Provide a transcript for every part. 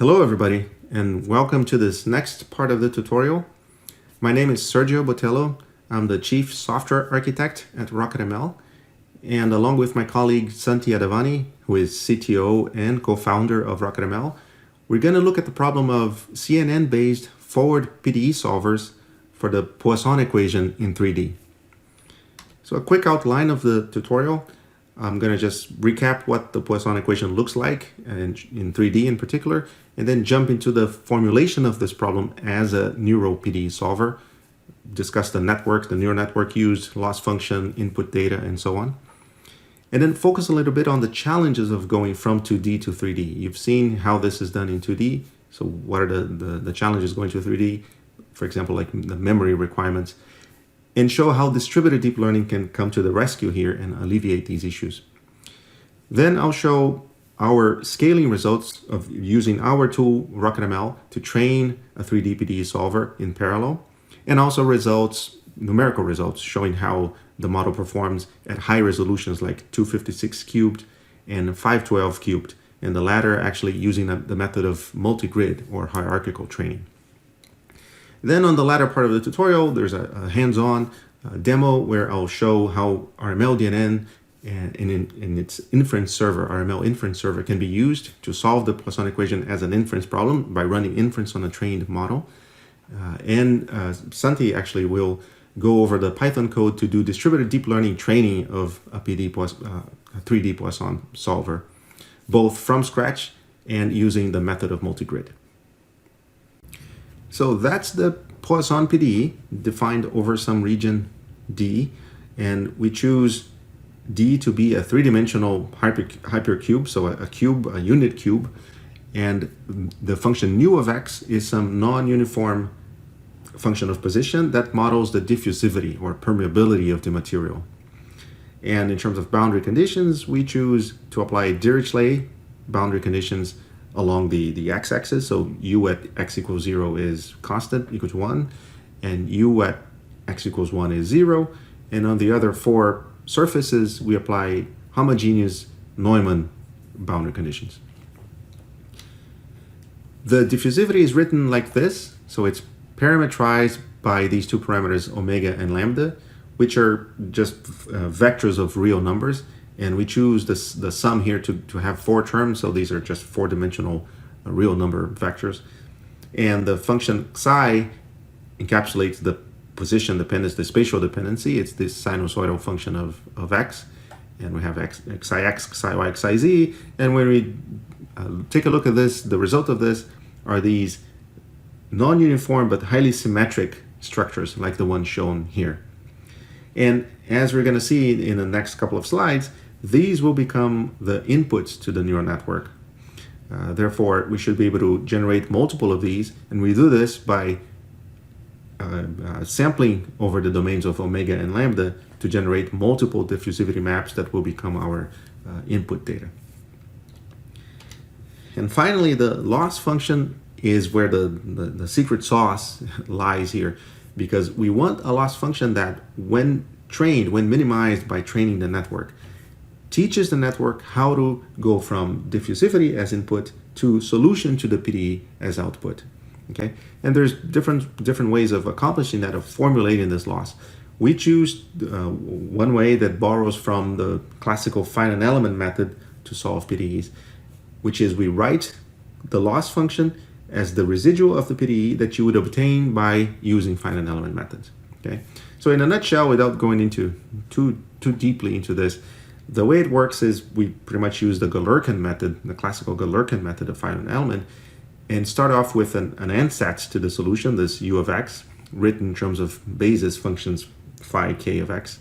Hello everybody, and welcome to this next part of the tutorial. My name is Sergio Botello. I'm the Chief Software Architect at RocketML, and along with my colleague Santi Adavani, who is CTO and co-founder of RocketML, we're going to look at the problem of CNN-based forward PDE solvers for the Poisson equation in 3D. So a quick outline of the tutorial. I'm going to just recap what the Poisson equation looks like in 3D in particular, and then jump into the formulation of this problem as a Neural PDE solver, discuss the network, the neural network used, loss function, input data, and so on. And then focus a little bit on the challenges of going from 2D to 3D. You've seen how this is done in 2D, so what are the challenges going to 3D, for example, like the memory requirements, and show how distributed deep learning can come to the rescue here and alleviate these issues. Then I'll show our scaling results of using our tool, RocketML, to train a 3D PDE solver in parallel, and also results, numerical results, showing how the model performs at high resolutions like 256 cubed and 512 cubed, and the latter actually using the method of multigrid or hierarchical training. Then on the latter part of the tutorial, there's a hands-on demo where I'll show how RML-DNN and its inference server, RML inference server, can be used to solve the Poisson equation as an inference problem by running inference on a trained model. Santi actually will go over the Python code to do distributed deep learning training of a 3D Poisson solver, both from scratch and using the method of multigrid. So that's the Poisson PDE defined over some region D, and we choose D to be a three-dimensional hypercube, so a cube, a unit cube, and the function nu of x is some non-uniform function of position that models the diffusivity or permeability of the material. And in terms of boundary conditions, we choose to apply Dirichlet boundary conditions along the x-axis, so u at x equals 0 is constant, equal to 1, and u at x equals 1 is 0, and on the other four surfaces, we apply homogeneous Neumann boundary conditions. The diffusivity is written like this, so it's parametrized by these two parameters, omega and lambda, which are just vectors of real numbers. And we choose the sum here to have four terms, so these are just four-dimensional real number vectors. And the function psi encapsulates the position dependence, the spatial dependency. It's this sinusoidal function of x, and we have xi x, xi y, xi z. And when we take a look at this, the result of this are these non-uniform but highly symmetric structures like the one shown here. And as we're going to see in the next couple of slides, these will become the inputs to the neural network. Therefore, we should be able to generate multiple of these, and we do this by sampling over the domains of omega and lambda to generate multiple diffusivity maps that will become our input data. And finally, the loss function is where the secret sauce lies here, because we want a loss function that when trained, when minimized by training the network, teaches the network how to go from diffusivity as input to solution to the PDE as output. Okay, and there's different ways of accomplishing that, of formulating this loss. We choose one way that borrows from the classical finite element method to solve PDEs, which is we write the loss function as the residual of the PDE that you would obtain by using finite element methods. Okay, so in a nutshell, without going into too deeply into this, the way it works is we pretty much use the Galerkin method, the classical Galerkin method of finite element, and start off with an ansatz to the solution, this u of x, written in terms of basis functions phi k of x.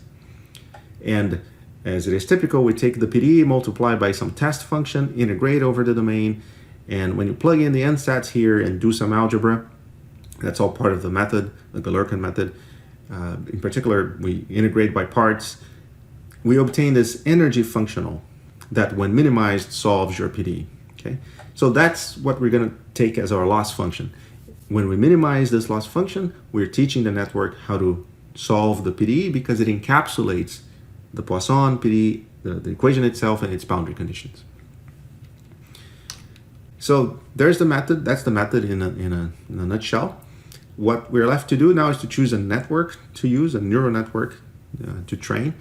And as it is typical, we take the PDE, multiply by some test function, integrate over the domain, and when you plug in the ansatz here and do some algebra, that's all part of the method, the Galerkin method. In particular, we integrate by parts. We obtain this energy functional that when minimized solves your PDE. Okay, so that's what we're going to take as our loss function. When we minimize this loss function, we're teaching the network how to solve the PDE because it encapsulates the Poisson PDE, the equation itself and its boundary conditions. So there's the method. That's the method in a nutshell. What we're left to do now is to choose a network to use, a neural network to train.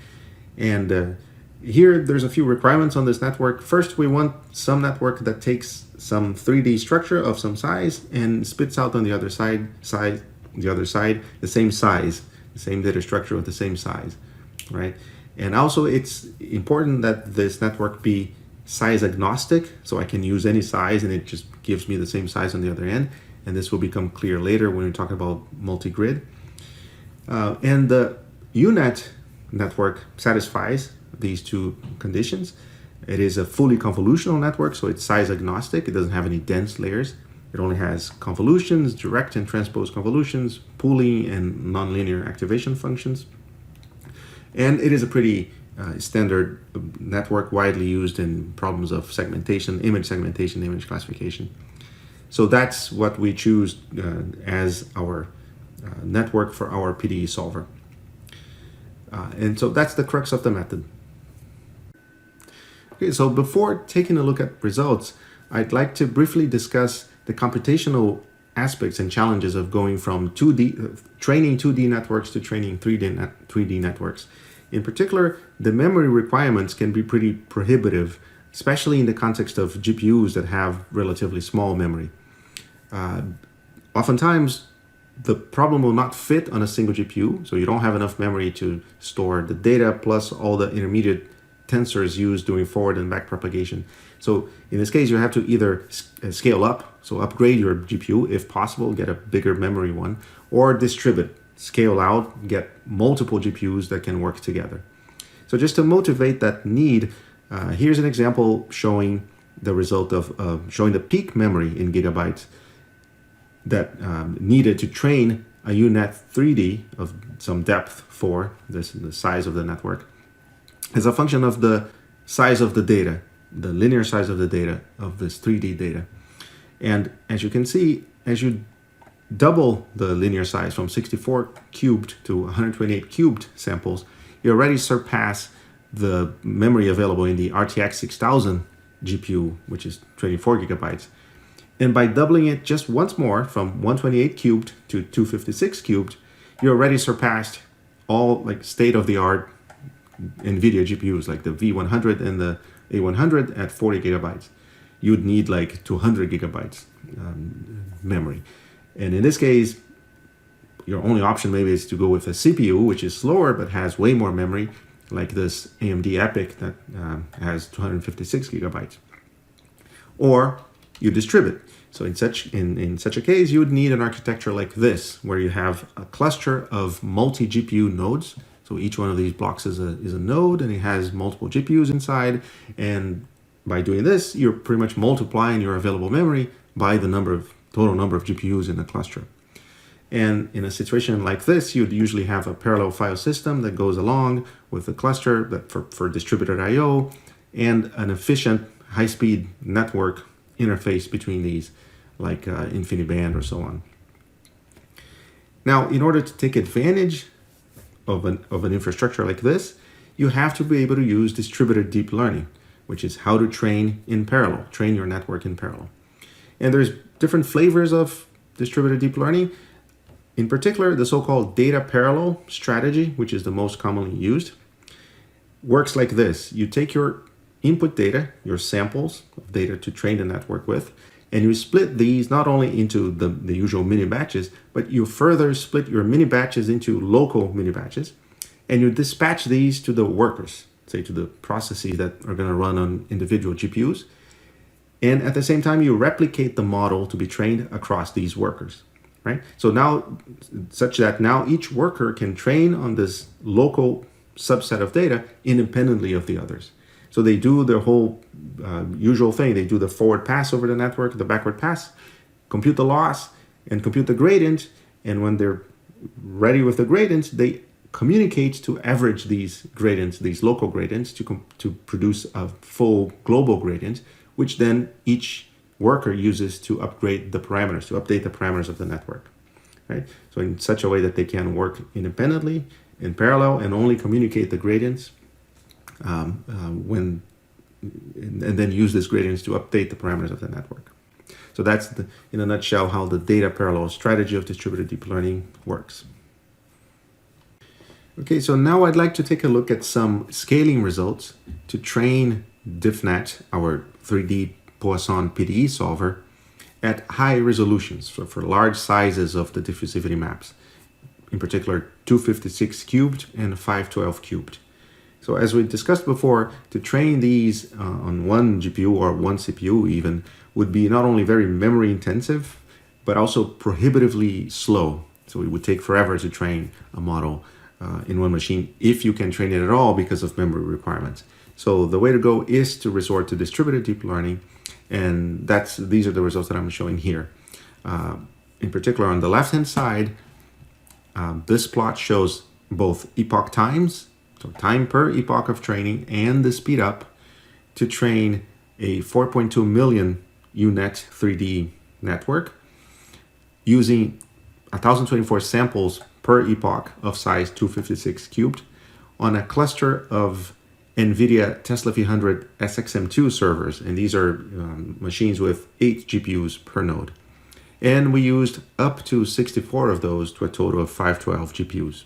And here there's a few requirements on this network. First, we want some network that takes some 3D structure of some size and spits out on the other side the same size, the same data structure with the same size, right? And also it's important that this network be size agnostic, so I can use any size and it just gives me the same size on the other end. And this will become clear later when we talk about multigrid. And the UNet network satisfies these two conditions. It is a fully convolutional network, so it's size agnostic. It doesn't have any dense layers. It only has convolutions, direct and transposed convolutions, pooling, and nonlinear activation functions. And it is a pretty standard network, widely used in problems of segmentation, image classification. So that's what we choose as our network for our PDE solver. And so that's the crux of the method. Okay, so before taking a look at results, I'd like to briefly discuss the computational aspects and challenges of going from training 2D networks to training 3D networks. In particular, the memory requirements can be pretty prohibitive, especially in the context of GPUs that have relatively small memory. Oftentimes, the problem will not fit on a single GPU, so you don't have enough memory to store the data plus all the intermediate tensors used doing forward and back propagation. So in this case, you have to either scale up, so upgrade your GPU if possible, get a bigger memory one, or distribute, scale out, get multiple GPUs that can work together. So just to motivate that need, here's an example showing the result of showing the peak memory in gigabytes that needed to train a UNet 3D of some depth for this, the size of the network, as a function of the size of the data, the linear size of the data of this 3D data. And as you can see, as you double the linear size from 64 cubed to 128 cubed samples, you already surpass the memory available in the RTX 6000 GPU, which is 24 gigabytes. And by doubling it just once more from 128 cubed to 256 cubed, you already surpassed all like state-of-the-art NVIDIA GPUs like the V100 and the A100 at 40 gigabytes. You'd need like 200 gigabytes memory. And in this case, your only option maybe is to go with a CPU, which is slower but has way more memory, like this AMD EPIC that has 256 gigabytes. Or you distribute. So in such a case, you would need an architecture like this, where you have a cluster of multi-GPU nodes. So each one of these blocks is a node, and it has multiple GPUs inside. And by doing this, you're pretty much multiplying your available memory by the total number of GPUs in the cluster. And in a situation like this, you'd usually have a parallel file system that goes along with the cluster that for distributed I/O and an efficient high-speed network interface between these, like InfiniBand or so on. Now, in order to take advantage of an infrastructure like this, you have to be able to use distributed deep learning, which is how to train in parallel, train your network in parallel. And there's different flavors of distributed deep learning. In particular, the so-called data parallel strategy, which is the most commonly used, works like this. You take your input data, your samples of data to train the network with, and you split these not only into the usual mini batches, but you further split your mini batches into local mini batches, and you dispatch these to the workers, say to the processes that are going to run on individual GPUs. And at the same time, you replicate the model to be trained across these workers, right? So now, such that now each worker can train on this local subset of data independently of the others. So they do their whole usual thing. They do the forward pass over the network, the backward pass, compute the loss, and compute the gradient. And when they're ready with the gradients, they communicate to average these gradients, these local gradients, to produce a full global gradient, which then each worker uses to upgrade the parameters, to update the parameters of the network, right? So in such a way that they can work independently, in parallel, and only communicate the gradients and then use these gradients to update the parameters of the network. So that's, in a nutshell, how the data parallel strategy of distributed deep learning works. Okay, so now I'd like to take a look at some scaling results to train DiffNet, our 3D Poisson PDE solver, at high resolutions, so for large sizes of the diffusivity maps, in particular 256 cubed and 512 cubed. So as we discussed before, to train these on one GPU or one CPU even would be not only very memory intensive, but also prohibitively slow. So it would take forever to train a model in one machine, if you can train it at all because of memory requirements. So the way to go is to resort to distributed deep learning, and these are the results that I'm showing here. In particular, on the left-hand side, this plot shows both epoch times, so time per epoch of training, and the speed up to train a 4.2 million UNet 3D network using 1,024 samples per epoch of size 256 cubed on a cluster of NVIDIA Tesla V100 SXM2 servers, and these are machines with 8 GPUs per node. And we used up to 64 of those to a total of 512 GPUs.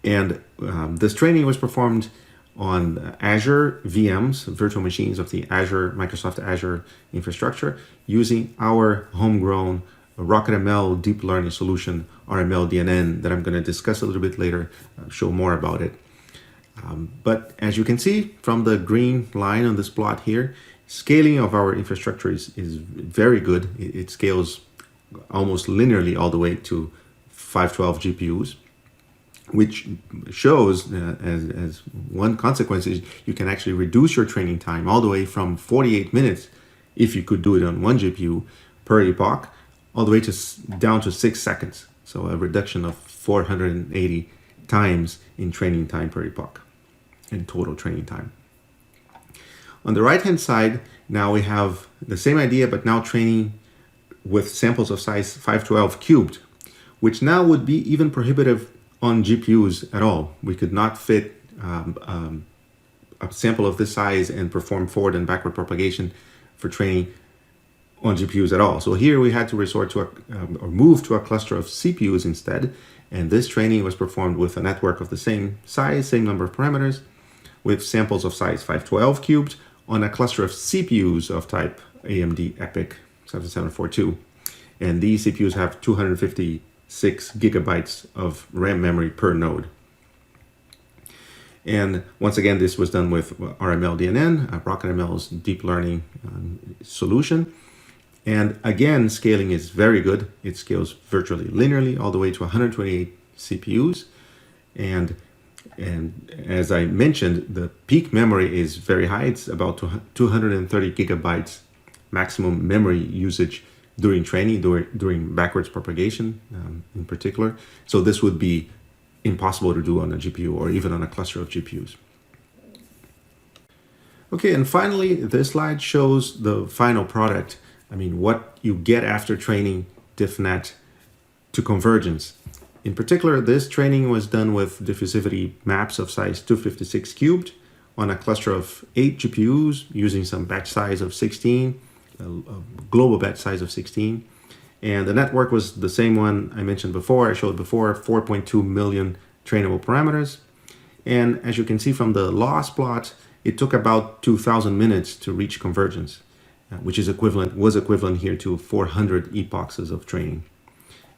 And this training was performed on Azure VMs, virtual machines of the Microsoft Azure infrastructure, using our homegrown RocketML deep learning solution, RML-DNN, that I'm going to discuss a little bit later, show more about it. But as you can see from the green line on this plot here, scaling of our infrastructure is very good. It scales almost linearly all the way to 512 GPUs, which shows as one consequence is you can actually reduce your training time all the way from 48 minutes, if you could do it on one GPU per epoch, all the way down to 6 seconds. So a reduction of 480 times in training time per epoch, in total training time. On the right-hand side, now we have the same idea, but now training with samples of size 512 cubed, which now would be even prohibitive on GPUs at all. We could not fit a sample of this size and perform forward and backward propagation for training on GPUs at all. So here we had to resort to or move to a cluster of CPUs instead, and this training was performed with a network of the same size, same number of parameters, with samples of size 512 cubed on a cluster of CPUs of type AMD EPYC 7742. And these CPUs have 256 gigabytes of RAM memory per node. And once again, this was done with RML-DNN, RocketML's deep learning solution. And again, scaling is very good. It scales virtually linearly all the way to 128 CPUs. And as I mentioned, the peak memory is very high. It's about 230 gigabytes maximum memory usage during training, during backwards propagation in particular. So this would be impossible to do on a GPU or even on a cluster of GPUs. Okay, and finally, this slide shows the final product. I mean, what you get after training DiffNet to convergence. In particular, this training was done with diffusivity maps of size 256 cubed on a cluster of 8 GPUs using some batch size of 16, a global batch size of 16. And the network was the same one I mentioned before, I showed before, 4.2 million trainable parameters. And as you can see from the loss plot, it took about 2,000 minutes to reach convergence, which was equivalent here to 400 epochs of training.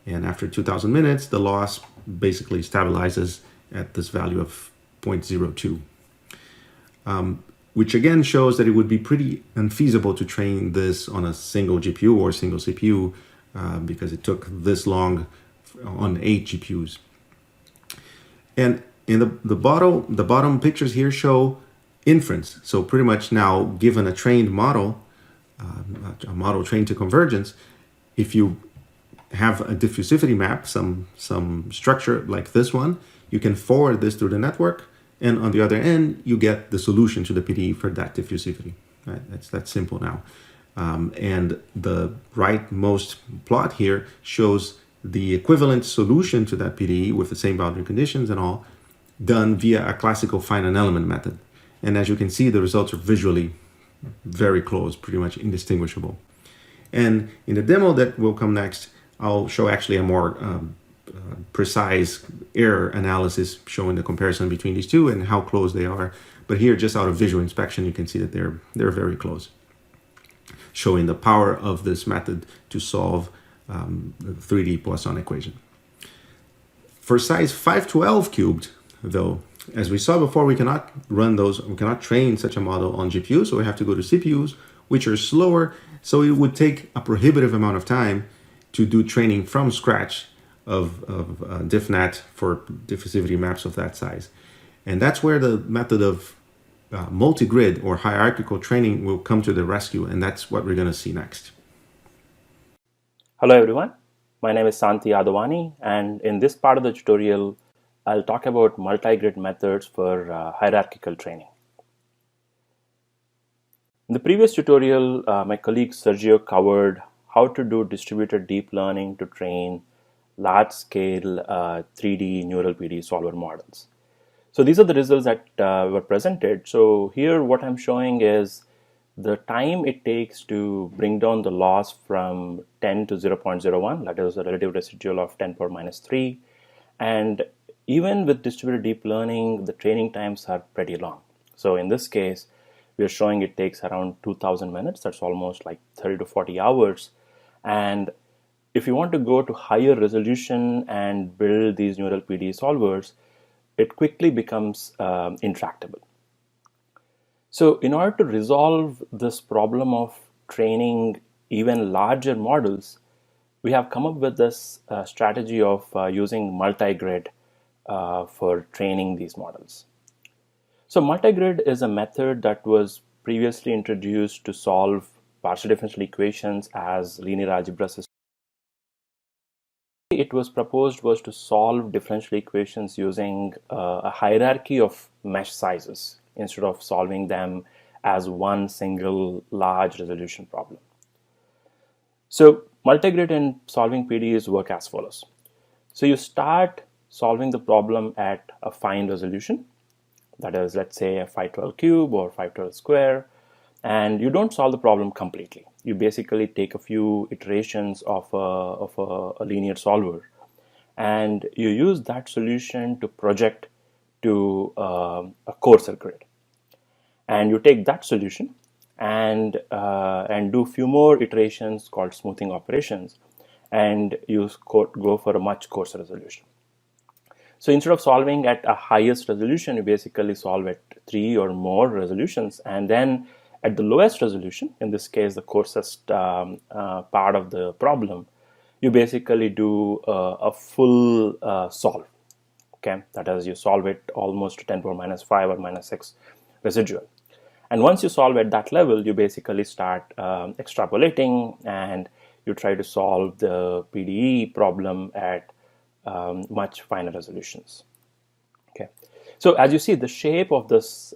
And after 2,000 minutes, the loss basically stabilizes at this value of 0.02, which again shows that it would be pretty unfeasible to train this on a single GPU or single CPU because it took this long on 8 GPUs. And in the bottom pictures here show inference. So pretty much now, given a trained model, a model trained to convergence, if you have a diffusivity map, some structure like this one, you can forward this through the network, and on the other end, you get the solution to the PDE for that diffusivity. Right? That's that simple now. And the rightmost plot here shows the equivalent solution to that PDE with the same boundary conditions and all, done via a classical finite element method. And as you can see, the results are visually very close, pretty much indistinguishable. And in the demo that will come next, I'll show actually a more precise error analysis showing the comparison between these two and how close they are. But here, just out of visual inspection, you can see that they're very close, showing the power of this method to solve the 3D Poisson equation. For size 512 cubed, though, as we saw before, we cannot run those, we cannot train such a model on GPUs, so we have to go to CPUs, which are slower, so it would take a prohibitive amount of time to do training from scratch of DiffNet for diffusivity maps of that size. And that's where the method of multigrid or hierarchical training will come to the rescue, and that's what we're going to see next. Hello everyone, my name is Santi Adavani, and in this part of the tutorial, I'll talk about multigrid methods for hierarchical training. In the previous tutorial, my colleague Sergio covered how to do distributed deep learning to train large-scale 3D Neural PDE solver models. So these are the results that were presented. So here what I'm showing is the time it takes to bring down the loss from 10 to 0.01, that is a relative residual of 10 power minus 3. And even with distributed deep learning, the training times are pretty long. So in this case, we are showing it takes around 2000 minutes. That's almost like 30 to 40 hours. And if you want to go to higher resolution and build these neural PDE solvers, it quickly becomes intractable. So in order to resolve this problem of training even larger models, we have come up with this strategy of using multigrid for training these models. So multigrid is a method that was previously introduced to solve partial differential equations as linear algebra systems. It was proposed was to solve differential equations using a hierarchy of mesh sizes instead of solving them as one single large resolution problem. So multigrid in solving PDEs work as follows. So you start solving the problem at a fine resolution, that is, let's say a 512 cube or 512 square, and you don't solve the problem completely. You basically take a few iterations of a linear solver, and you use that solution to project to a coarser grid. And you take that solution and do a few more iterations called smoothing operations, and you go for a much coarser resolution. So instead of solving at a highest resolution, you basically solve at 3 or more resolutions, and then at the lowest resolution, in this case the coarsest part of the problem, you basically do a full solve. Okay, that is, you solve it almost to 10 power minus 5 or minus 6 residual. And once you solve at that level, you basically start extrapolating, and you try to solve the PDE problem at much finer resolutions. Okay, so as you see, the shape of this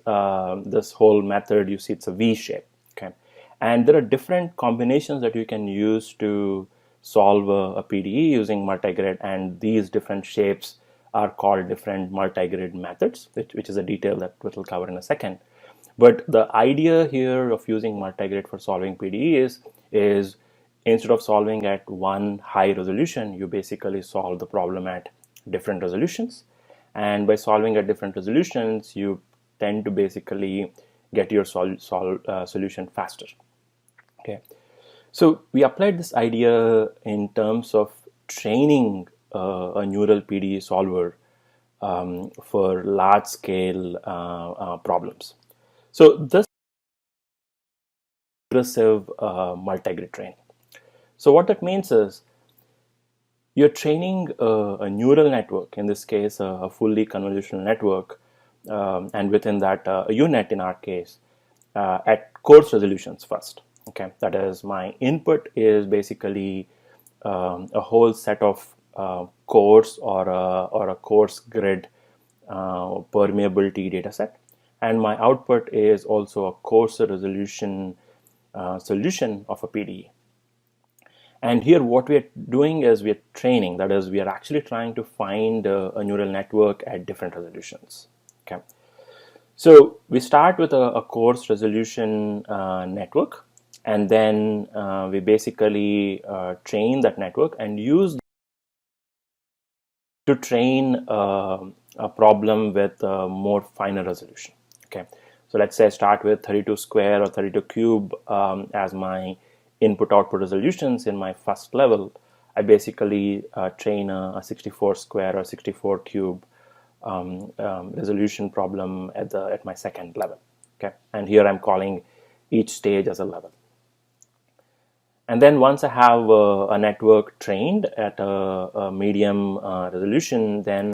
this whole method, you see it's a V shape. Okay, and there are different combinations that you can use to solve a PDE using multigrid, and these different shapes are called different multigrid methods, which is a detail that we'll cover in a second. But the idea here of using multigrid for solving PDE is instead of solving at one high resolution, you basically solve the problem at different resolutions. And by solving at different resolutions, you tend to basically get your solution faster. Okay, so we applied this idea in terms of training a neural PDE solver for large-scale problems. So this aggressive multigrid training. So what that means is you're training a neural network, in this case a fully convolutional network, and within that a UNet in our case, at coarse resolutions first. Okay, that is, my input is basically a whole set of coarse or a coarse grid permeability data set, and my output is also a coarser resolution solution of a PDE. And here what we are doing is we are training, that is, we are actually trying to find a neural network at different resolutions. Okay, so we start with a coarse resolution network, and then we basically train that network and use to train a problem with more finer resolution. Okay, so let's say I start with 32 square or 32 cube as my input-output resolutions in my first level. I basically train a 64 square or 64 cube resolution problem at my second level. Okay, and here I'm calling each stage as a level. And then once I have a network trained at a medium resolution, then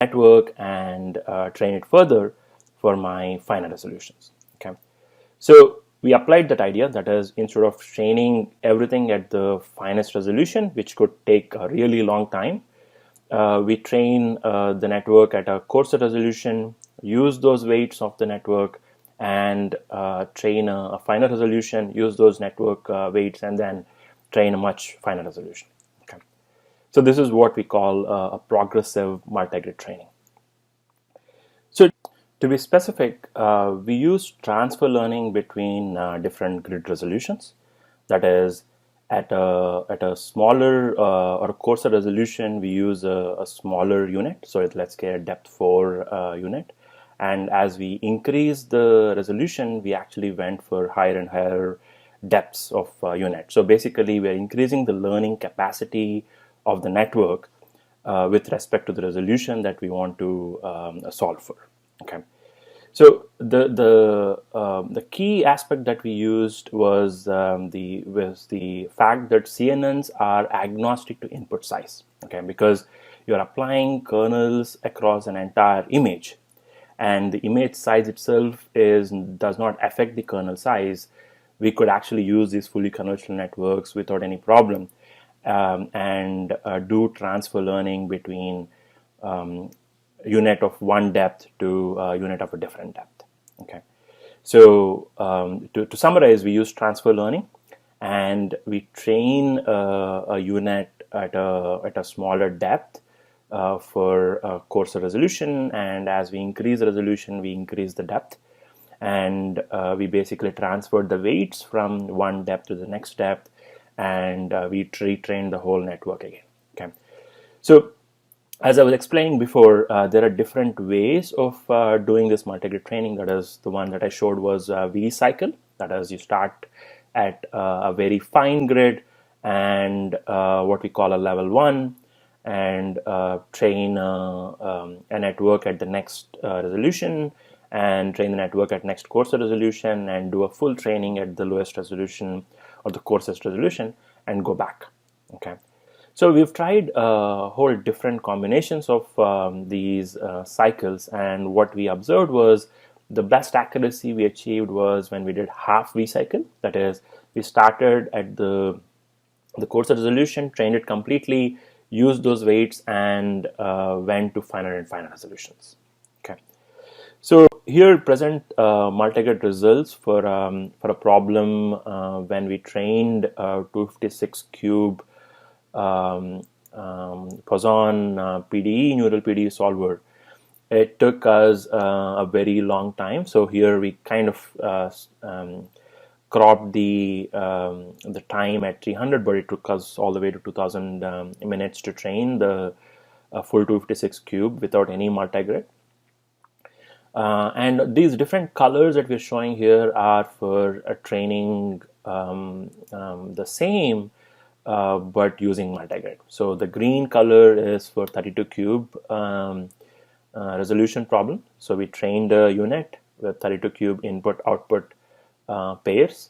network and train it further for my final resolutions. Okay, so we applied that idea, that is, instead of training everything at the finest resolution, which could take a really long time, we train the network at a coarser resolution, use those weights of the network, and train a finer resolution, use those network weights, and then train a much finer resolution. Okay. So this is what we call a progressive multigrid training. So to be specific, we use transfer learning between different grid resolutions. That is, at a smaller or a coarser resolution, we use a smaller unit. So let's get a depth 4 unit. And as we increase the resolution, we actually went for higher and higher depths of unit. So basically, we're increasing the learning capacity of the network with respect to the resolution that we want to solve for. Okay. So the key aspect that we used was the fact that CNNs are agnostic to input size. Okay, because you're applying kernels across an entire image, and the image size itself does not affect the kernel size. We could actually use these fully convolutional networks without any problem, and do transfer learning between unit of one depth to a unit of a different depth. Okay, so to summarize, we use transfer learning, and we train a unit at a smaller depth for a coarser resolution, and as we increase the resolution, we increase the depth, and we basically transferred the weights from one depth to the next depth, and we retrained the whole network again. Okay, so as I was explaining before, there are different ways of doing this multigrid training. That is, the one that I showed was V cycle. That is, you start at a very fine grid and what we call a level 1, and train a network at the next resolution, and train the network at next coarser resolution, and do a full training at the lowest resolution or the coarsest resolution, and go back. Okay. So we've tried whole different combinations of these cycles, and what we observed was the best accuracy we achieved was when we did half V cycle. That is, we started at the coarser resolution, trained it completely, used those weights, and went to finer and finer resolutions. Okay. So here present multigrid results for a problem when we trained 256 cube Poisson PDE, Neural PDE solver. It took us a very long time. So here we kind of cropped the time at 300, but it took us all the way to 2000 minutes to train the full 256 cube without any multigrid. And these different colors that we're showing here are for training the same but using multigrid. So the green color is for 32 cube resolution problem. So we trained a unit with 32 cube input output pairs,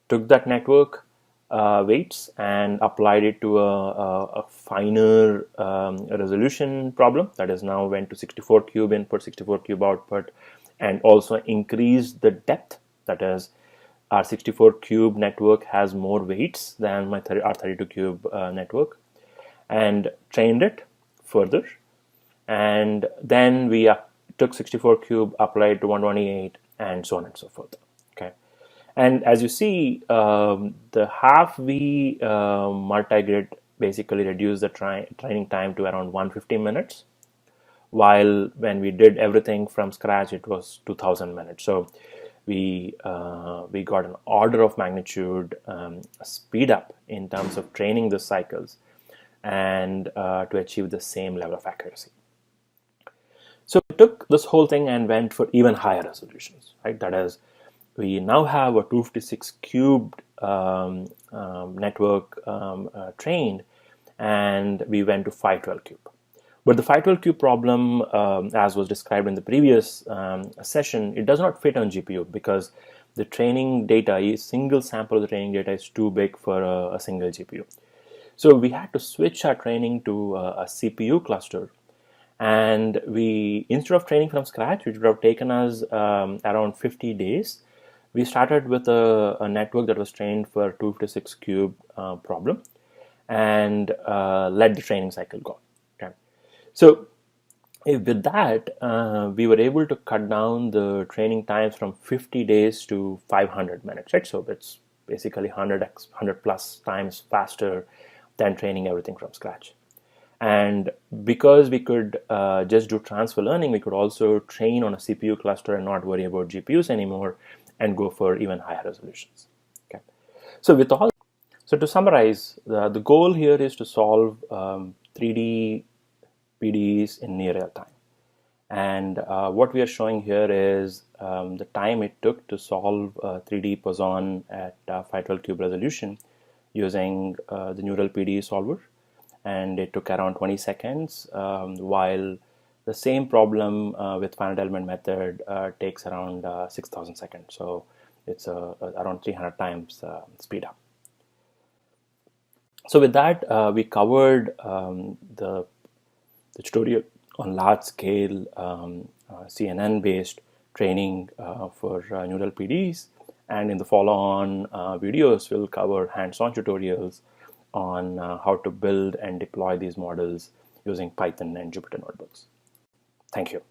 took that network weights and applied it to a finer resolution problem, that is now went to 64 cube input, 64 cube output, and also increased the depth. That is, our 64 cube network has more weights than our 32 cube network, and trained it further. And then we took 64 cube, applied to 128, and so on and so forth. Okay, and as you see, the half V multigrid basically reduced the training time to around 150 minutes, while when we did everything from scratch, it was 2000 minutes. So we got an order of magnitude speed up in terms of training the cycles and to achieve the same level of accuracy. So we took this whole thing and went for even higher resolutions, right? That is, we now have a 256 cubed network trained, and we went to 512 cube. But the 512 cube problem, as was described in the previous session, it does not fit on GPU because the training data, a single sample of the training data is too big for a single GPU. So we had to switch our training to a CPU cluster. And we, instead of training from scratch, which would have taken us around 50 days, we started with a network that was trained for 256 cube problem and let the training cycle go. Okay. So with that, we were able to cut down the training times from 50 days to 500 minutes, right? So it's basically 100 plus times faster than training everything from scratch. And because we could just do transfer learning, we could also train on a CPU cluster and not worry about GPUs anymore and go for even higher resolutions. Okay. So to summarize, the goal here is to solve 3D PDEs in near real time. And what we are showing here is the time it took to solve 3D Poisson at 512 cube resolution using the Neural PDE solver. And it took around 20 seconds, while the same problem with finite element method takes around 6,000 seconds. So it's around 300 times speed up. So with that, we covered the tutorial on large scale CNN based training for neural PDEs. And in the follow-on videos, we'll cover hands-on tutorials on how to build and deploy these models using Python and Jupyter notebooks. Thank you.